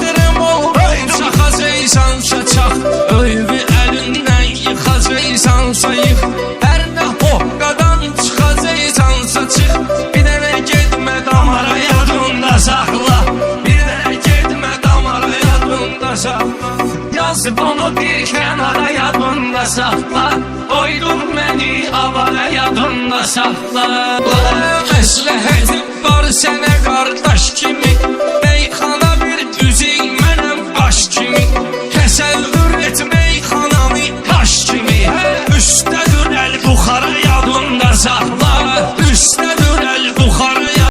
Dırım oğlum çaxacaqsansa çax, öyvi əlindən yıxacaqsansa yıx. Hər nə hoqqadan çıxacaqsansa çıx. Bir dənə getmə damara yadında saxla, bir dənə getmə damara yadında saxla. Yazıb onu bir kənara yadında saxla, qoydun məni avara yadında saxla. Məsləhətim